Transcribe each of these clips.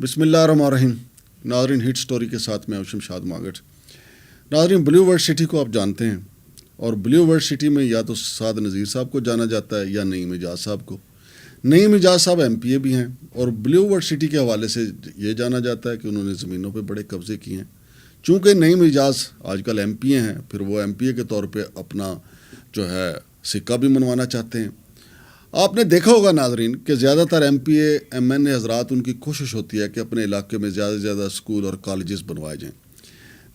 بسم اللہ الرحمن الرحیم. ناظرین، ہٹ سٹوری کے ساتھ میں شمشاد ماگٹ. ناظرین، بلیو ورلڈ سٹی کو آپ جانتے ہیں، اور بلیو ورلڈ سٹی میں یا تو سعد نذیر صاحب کو جانا جاتا ہے یا نعیم اعجاز صاحب کو. نعیم اعجاز صاحب ایم پی اے بھی ہیں، اور بلیو ورلڈ سٹی کے حوالے سے یہ جانا جاتا ہے کہ انہوں نے زمینوں پہ بڑے قبضے کیے ہیں. چونکہ نعیم اعجاز آج کل ایم پی اے ہیں، پھر وہ ایم پی اے کے طور پہ اپنا جو ہے سکہ بھی منوانا چاہتے ہیں. آپ نے دیکھا ہوگا ناظرین کہ زیادہ تر M P A M N A حضرات ان کی کوشش ہوتی ہے کہ اپنے علاقے میں زیادہ سے زیادہ اسکول اور کالجز بنوائے جائیں.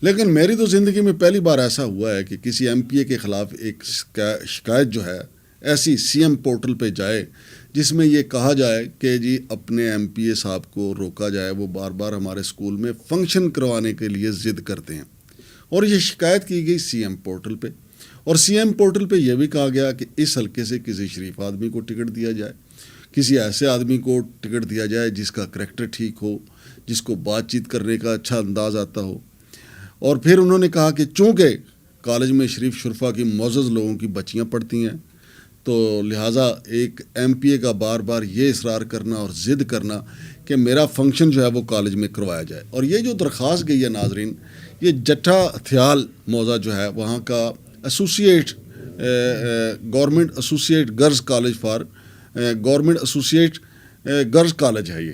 لیکن میری تو زندگی میں پہلی بار ایسا ہوا ہے کہ کسی ایم پی اے کے خلاف ایک شکایت جو ہے ایسی سی ایم پورٹل پہ جائے جس میں یہ کہا جائے کہ جی اپنے ایم پی اے صاحب کو روکا جائے، وہ بار بار ہمارے اسکول میں فنکشن کروانے کے لیے ضد کرتے ہیں. اور یہ شکایت کی گئی سی ایم پورٹل پہ، اور سی ایم پورٹل پہ یہ بھی کہا گیا کہ اس حلقے سے کسی شریف آدمی کو ٹکٹ دیا جائے، کسی ایسے آدمی کو ٹکٹ دیا جائے جس کا کریکٹر ٹھیک ہو، جس کو بات چیت کرنے کا اچھا انداز آتا ہو. اور پھر انہوں نے کہا کہ چونکہ کالج میں شریف شرفا کی معزز لوگوں کی بچیاں پڑھتی ہیں، تو لہٰذا ایک ایم پی اے کا بار بار یہ اصرار کرنا اور ضد کرنا کہ میرا فنکشن جو ہے وہ کالج میں کروایا جائے. اور یہ جو درخواست گئی ہے ناظرین، یہ جٹھا تھیال موضع جو ہے وہاں کا associate government associate girls college for government associate girls college ہے. یہ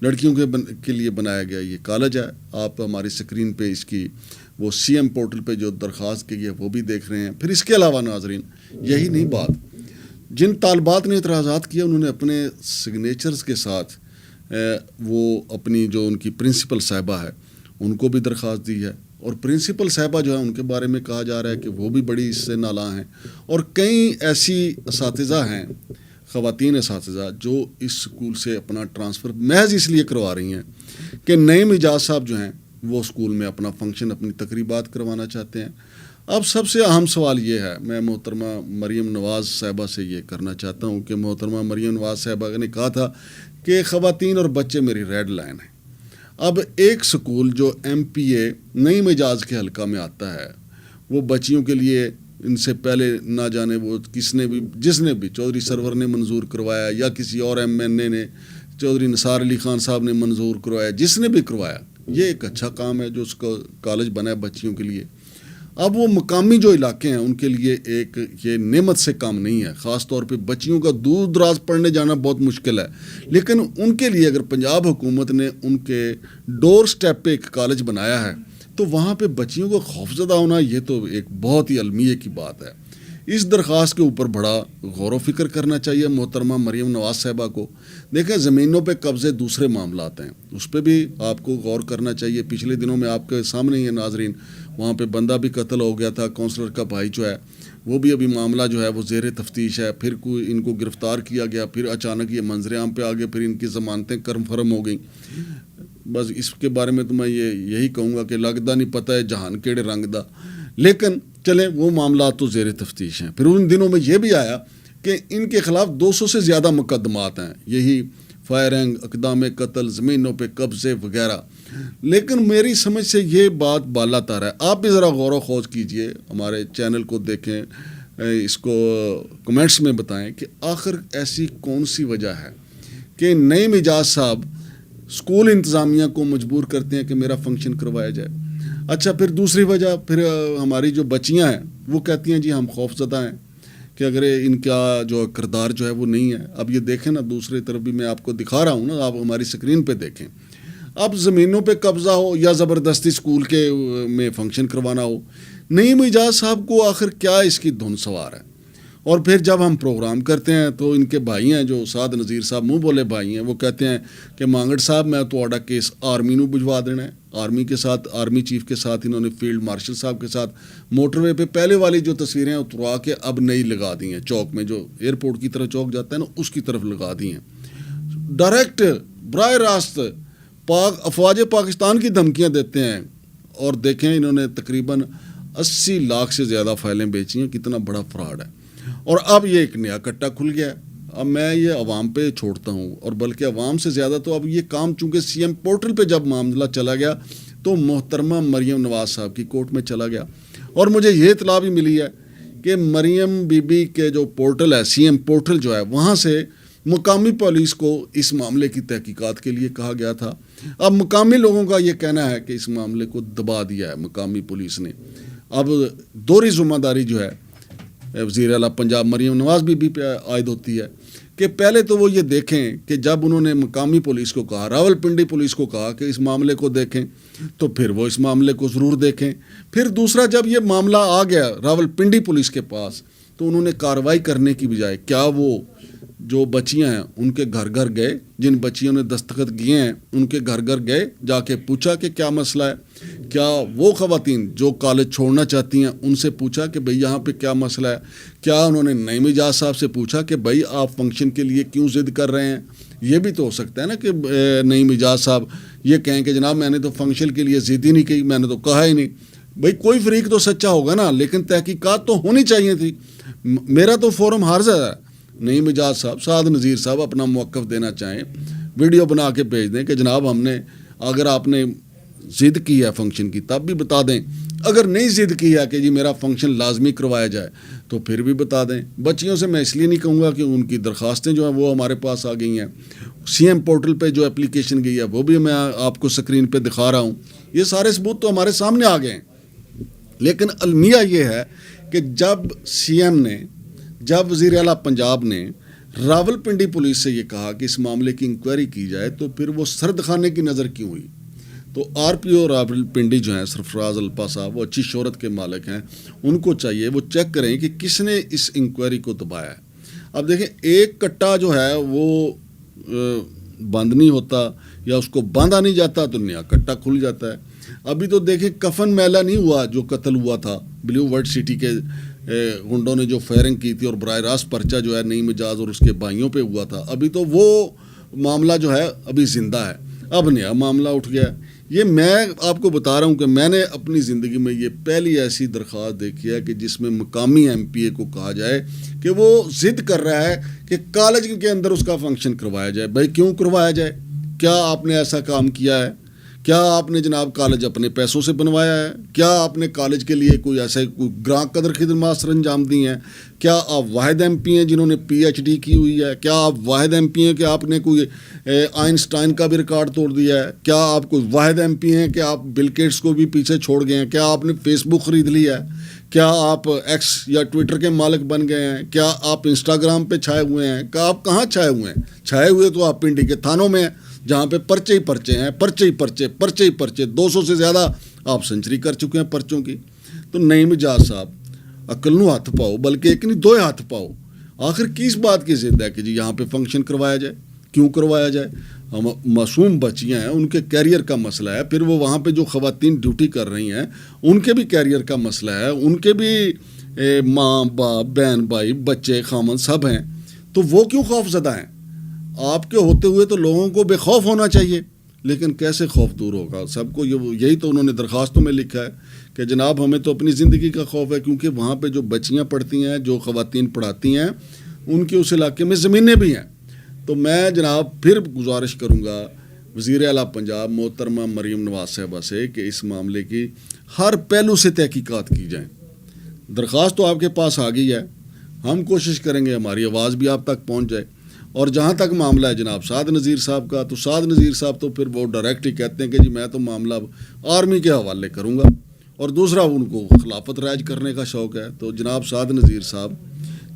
لڑکیوں کے لیے بنایا گیا یہ کالج ہے. آپ ہماری اسکرین پہ اس کی وہ سی ایم پورٹل پہ جو درخواست کی ہے وہ بھی دیکھ رہے ہیں. پھر اس کے علاوہ ناظرین یہی نہیں بات، جن طالبات نے اعتراضات کیا انہوں نے اپنے سگنیچرز کے ساتھ وہ اپنی جو ان کی پرنسپل صاحبہ ہے ان کو بھی درخواست دی ہے. اور پرنسپل صاحبہ جو ہے ان کے بارے میں کہا جا رہا ہے کہ وہ بھی بڑی اس سے نالاں ہیں. اور کئی ایسی اساتذہ ہیں، خواتین اساتذہ، جو اس اسکول سے اپنا ٹرانسفر محض اس لیے کروا رہی ہیں کہ نعیم اعجاز صاحب جو ہیں وہ اسکول میں اپنا فنکشن، اپنی تقریبات کروانا چاہتے ہیں. اب سب سے اہم سوال یہ ہے، میں محترمہ مریم نواز صاحبہ سے یہ کرنا چاہتا ہوں کہ محترمہ مریم نواز صاحبہ نے کہا تھا کہ خواتین اور بچے میری ریڈ لائن ہیں. اب ایک سکول جو ایم پی اے نعیم اعجاز کے حلقہ میں آتا ہے، وہ بچیوں کے لیے ان سے پہلے نہ جانے وہ جس نے بھی چودھری سرور نے منظور کروایا یا کسی اور ایم این اے نے، چودھری نثار علی خان صاحب نے منظور کروایا، جس نے بھی کروایا، یہ ایک اچھا کام ہے جو اس کا کالج بنا ہے بچیوں کے لیے. اب وہ مقامی جو علاقے ہیں ان کے لیے ایک یہ نعمت سے کام نہیں ہے، خاص طور پہ بچیوں کا دور دراز پڑھنے جانا بہت مشکل ہے. لیکن ان کے لیے اگر پنجاب حکومت نے ان کے ڈور سٹیپ پہ ایک کالج بنایا ہے تو وہاں پہ بچیوں کو خوفزدہ ہونا یہ تو ایک بہت ہی المیہ کی بات ہے. اس درخواست کے اوپر بڑا غور و فکر کرنا چاہیے محترمہ مریم نواز صاحبہ کو. دیکھیں، زمینوں پہ قبضے دوسرے معاملات ہیں، اس پہ بھی آپ کو غور کرنا چاہیے. پچھلے دنوں میں آپ کے سامنے ہی ہے ناظرین، وہاں پہ بندہ بھی قتل ہو گیا تھا، کونسلر کا بھائی جو ہے وہ بھی ابھی معاملہ جو ہے وہ زیر تفتیش ہے. پھر ان کو گرفتار کیا گیا، پھر اچانک یہ منظر عام پہ آ گئے، پھر ان کی ضمانتیں کنفرم ہو گئیں. بس اس کے بارے میں تو میں یہی کہوں گا کہ لگدا نہیں پتہ ہے جہان کیڑے رنگ دا. لیکن چلیں وہ معاملات تو زیر تفتیش ہیں. پھر ان دنوں میں یہ بھی آیا کہ ان کے خلاف 200 سے زیادہ مقدمات ہیں، یہی فائرنگ، اقدام قتل، زمینوں پہ قبضے وغیرہ. لیکن میری سمجھ سے یہ بات بالا تر ہے. آپ بھی ذرا غور و خوض کیجئے، ہمارے چینل کو دیکھیں، اس کو کمنٹس میں بتائیں کہ آخر ایسی کون سی وجہ ہے کہ نعیم اعجاز صاحب اسکول انتظامیہ کو مجبور کرتے ہیں کہ میرا فنکشن کروایا جائے. اچھا، پھر دوسری وجہ، پھر ہماری جو بچیاں ہیں وہ کہتی ہیں جی ہم خوف زدہ ہیں کہ اگر ان کا جو کردار جو ہے وہ نہیں ہے. اب یہ دیکھیں نا، دوسری طرف بھی میں آپ کو دکھا رہا ہوں نا، آپ ہماری اسکرین پہ دیکھیں. اب زمینوں پہ قبضہ ہو یا زبردستی اسکول کے میں فنکشن کروانا ہو، نعیم اعجاز صاحب کو آخر کیا اس کی دھن سوار ہے. اور پھر جب ہم پروگرام کرتے ہیں تو ان کے بھائی ہیں جو سعد نذیر صاحب منہ بولے بھائی ہیں، وہ کہتے ہیں کہ مانگڑ صاحب میں تو آڈا کیس آرمی نو بھجوا دینا ہے. آرمی کے ساتھ، آرمی چیف کے ساتھ انہوں نے فیلڈ مارشل صاحب کے ساتھ موٹر وے پہ پہلے والی جو تصویریں اتروا کے اب نئی لگا دی ہیں، چوک میں جو ایئرپورٹ کی طرف چوک جاتا ہے نا اس کی طرف لگا دی ہیں. ڈائریکٹ براہ راست افواج پاکستان کی دھمکیاں دیتے ہیں. اور دیکھیں انہوں نے تقریباً 80 لاکھ سے زیادہ فائلیں بیچی ہیں. کتنا بڑا فراڈ ہے. اور اب یہ ایک نیا کٹا کھل گیا ہے. اب میں یہ عوام پہ چھوڑتا ہوں، اور بلکہ عوام سے زیادہ تو اب یہ کام چونکہ سی ایم پورٹل پہ جب معاملہ چلا گیا تو محترمہ مریم نواز صاحب کی کورٹ میں چلا گیا. اور مجھے یہ اطلاع بھی ملی ہے کہ مریم بی بی کے جو پورٹل ہے، سی ایم پورٹل جو ہے، وہاں سے مقامی پولیس کو اس معاملے کی تحقیقات کے لیے کہا گیا تھا. اب مقامی لوگوں کا یہ کہنا ہے کہ اس معاملے کو دبا دیا ہے مقامی پولیس نے. اب دوہری ذمہ داری جو ہے وزیر اعلیٰ پنجاب مریم نواز بی بی پہ عائد ہوتی ہے کہ پہلے تو وہ یہ دیکھیں کہ جب انہوں نے مقامی پولیس کو کہا، راولپنڈی پولیس کو کہا کہ اس معاملے کو دیکھیں، تو پھر وہ اس معاملے کو ضرور دیکھیں. پھر دوسرا، جب یہ معاملہ آ گیا راولپنڈی پولیس کے پاس تو انہوں نے کارروائی کرنے کی بجائے کیا وہ جو بچیاں ہیں ان کے گھر گھر گئے، جن بچیوں نے دستخط کیے ہیں ان کے گھر گھر گئے، جا کے پوچھا کہ کیا مسئلہ ہے؟ کیا وہ خواتین جو کالج چھوڑنا چاہتی ہیں ان سے پوچھا کہ بھئی یہاں پہ کیا مسئلہ ہے؟ کیا انہوں نے نعیم اعجاز صاحب سے پوچھا کہ بھئی آپ فنکشن کے لیے کیوں ضد کر رہے ہیں؟ یہ بھی تو ہو سکتا ہے نا کہ نعیم اعجاز صاحب یہ کہیں کہ جناب میں نے تو فنکشن کے لیے ضد ہی نہیں کی، میں نے تو کہا ہی نہیں. بھئی کوئی فریق تو سچا ہوگا نا، لیکن تحقیقات تو ہونی چاہیے تھی. میرا تو فورم حاضر ہے. نعیم اعجاز صاحب، سعد نذیر صاحب اپنا موقف دینا چاہیں، ویڈیو بنا کے بھیج دیں کہ جناب ہم نے، اگر آپ نے ضد کی ہے فنکشن کی تب بھی بتا دیں، اگر نہیں ضد کی ہے کہ جی میرا فنکشن لازمی کروایا جائے تو پھر بھی بتا دیں. بچیوں سے میں اس لیے نہیں کہوں گا کہ ان کی درخواستیں جو ہیں وہ ہمارے پاس آ گئی ہیں. سی ایم پورٹل پہ جو اپلیکیشن گئی ہے وہ بھی میں آپ کو سکرین پہ دکھا رہا ہوں. یہ سارے ثبوت تو ہمارے سامنے آ گئے ہیں. لیکن المیہ یہ ہے کہ جب سی ایم نے، جب وزیر اعلیٰ پنجاب نے راولپنڈی پولیس سے یہ کہا کہ اس معاملے کی انکوائری کی جائے تو پھر وہ سرد خانے کی نظر کیوں ہوئی؟ تو آر پی او راولپنڈی جو ہیں سرفراز الپا صاحب، وہ اچھی شہرت کے مالک ہیں، ان کو چاہیے وہ چیک کریں کہ کس نے اس انکوائری کو دبایا ہے. اب دیکھیں ایک کٹا جو ہے وہ بند نہیں ہوتا یا اس کو باندھا نہیں جاتا تو نیا کٹا کھل جاتا ہے. ابھی تو دیکھیں کفن میلہ نہیں ہوا جو قتل ہوا تھا بلیو ورلڈ سٹی کے گنڈوں نے جو فائرنگ کی تھی اور براہ راست پرچہ جو ہے نعیم اعجاز اور اس کے بھائیوں پہ ہوا تھا. ابھی تو وہ معاملہ جو ہے ابھی زندہ ہے، اب نیا معاملہ اٹھ گیا ہے. یہ میں آپ کو بتا رہا ہوں کہ میں نے اپنی زندگی میں یہ پہلی ایسی درخواست دیکھی ہے کہ جس میں مقامی ایم پی اے کو کہا جائے کہ وہ ضد کر رہا ہے کہ کالج کے اندر اس کا فنکشن کروایا جائے. بھائی کیوں کروایا جائے؟ کیا آپ نے ایسا کام کیا ہے؟ کیا آپ نے جناب کالج اپنے پیسوں سے بنوایا ہے؟ کیا آپ نے کالج کے لیے کوئی ایسے کوئی گراں قدر خدمات سر انجام دی ہیں؟ کیا آپ واحد ایم پی ہیں جنہوں نے پی ایچ ڈی کی ہوئی ہے؟ کیا آپ واحد ایم پی ہیں کہ آپ نے کوئی آئنسٹائن کا بھی ریکارڈ توڑ دیا ہے؟ کیا آپ کوئی واحد ایم پی ہیں کہ آپ بل گیٹس کو بھی پیچھے چھوڑ گئے ہیں؟ کیا آپ نے فیس بک خرید لیا ہے؟ کیا آپ ایکس یا ٹویٹر کے مالک بن گئے ہیں؟ کیا آپ انسٹاگرام پہ چھائے ہوئے ہیں؟ کہ آپ کہاں چھائے ہوئے ہیں؟ چھائے ہوئے تو آپ پنڈی کے تھانوں میں ہیں جہاں پہ پرچے ہی پرچے ہیں، پرچے ہی پرچے 200 سے زیادہ آپ سنچری کر چکے ہیں پرچوں کی. تو نعیم اعجاز صاحب عقل نو ہاتھ پاؤ، بلکہ ایک نہیں دو ہاتھ پاؤ. آخر کس بات کی ضد ہے کہ جی یہاں پہ فنکشن کروایا جائے؟ کیوں کروایا جائے؟ معصوم بچیاں ہیں، ان کے کیریئر کا مسئلہ ہے. پھر وہ وہاں پہ جو خواتین ڈیوٹی کر رہی ہیں ان کے بھی کیریئر کا مسئلہ ہے، ان کے بھی ماں باپ بہن بھائی بچے خامن سب ہیں. تو وہ کیوں خوف زدہ ہیں؟ آپ کے ہوتے ہوئے تو لوگوں کو بے خوف ہونا چاہیے، لیکن کیسے خوف دور ہوگا؟ سب کو یہی تو انہوں نے درخواستوں میں لکھا ہے کہ جناب ہمیں تو اپنی زندگی کا خوف ہے، کیونکہ وہاں پہ جو بچیاں پڑھتی ہیں، جو خواتین پڑھاتی ہیں، ان کے اس علاقے میں زمینیں بھی ہیں. تو میں جناب پھر گزارش کروں گا وزیر اعلیٰ پنجاب محترمہ مریم نواز صاحبہ سے کہ اس معاملے کی ہر پہلو سے تحقیقات کی جائیں. درخواست تو آپ کے پاس آ گئی ہے، ہم کوشش کریں گے ہماری آواز بھی آپ تک پہنچ جائے. اور جہاں تک معاملہ ہے جناب سعد نذیر صاحب کا، تو سعد نذیر صاحب تو پھر وہ ڈائریکٹ ہی کہتے ہیں کہ جی میں تو معاملہ آرمی کے حوالے کروں گا، اور دوسرا ان کو خلافت رائج کرنے کا شوق ہے. تو جناب سعد نذیر صاحب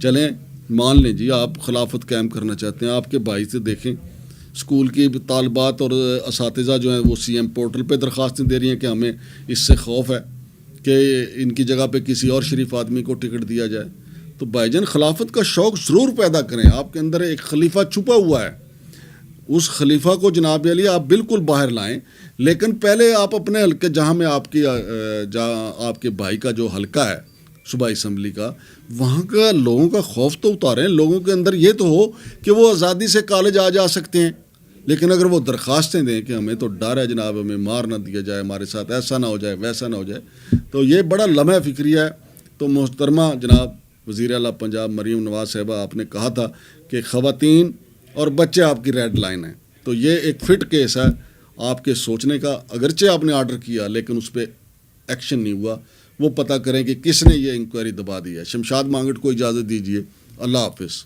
چلیں مان لیں جی آپ خلافت قائم کرنا چاہتے ہیں. آپ کے بھائی سے دیکھیں اسکول کی طالبات اور اساتذہ جو ہیں وہ سی ایم پورٹل پہ درخواستیں دے رہی ہیں کہ ہمیں اس سے خوف ہے کہ ان کی جگہ پہ کسی اور شریف آدمی کو ٹکٹ دیا جائے. تو بھائی جان خلافت کا شوق ضرور پیدا کریں. آپ کے اندر ایک خلیفہ چھپا ہوا ہے، اس خلیفہ کو جناب علی آپ بالکل باہر لائیں. لیکن پہلے آپ اپنے حلقے جہاں میں جہاں آپ کے بھائی کا جو حلقہ ہے صوبائی اسمبلی کا، وہاں کا لوگوں کا خوف تو اتاریں. لوگوں کے اندر یہ تو ہو کہ وہ آزادی سے کالج جا سکتے ہیں. لیکن اگر وہ درخواستیں دیں کہ ہمیں تو ڈر ہے جناب، ہمیں مار نہ دیا جائے، ہمارے ساتھ ایسا نہ ہو جائے ویسا نہ ہو جائے، تو یہ بڑا لمحہ فکریہ ہے. تو محترمہ جناب وزیر اعلیٰ پنجاب مریم نواز صاحبہ آپ نے کہا تھا کہ خواتین اور بچے آپ کی ریڈ لائن ہیں. تو یہ ایک فٹ کیس ہے آپ کے سوچنے کا. اگرچہ آپ نے آرڈر کیا لیکن اس پہ ایکشن نہیں ہوا. وہ پتہ کریں کہ کس نے یہ انکوائری دبا دی ہے. شمشاد مانگٹ کو اجازت دیجیے. اللہ حافظ.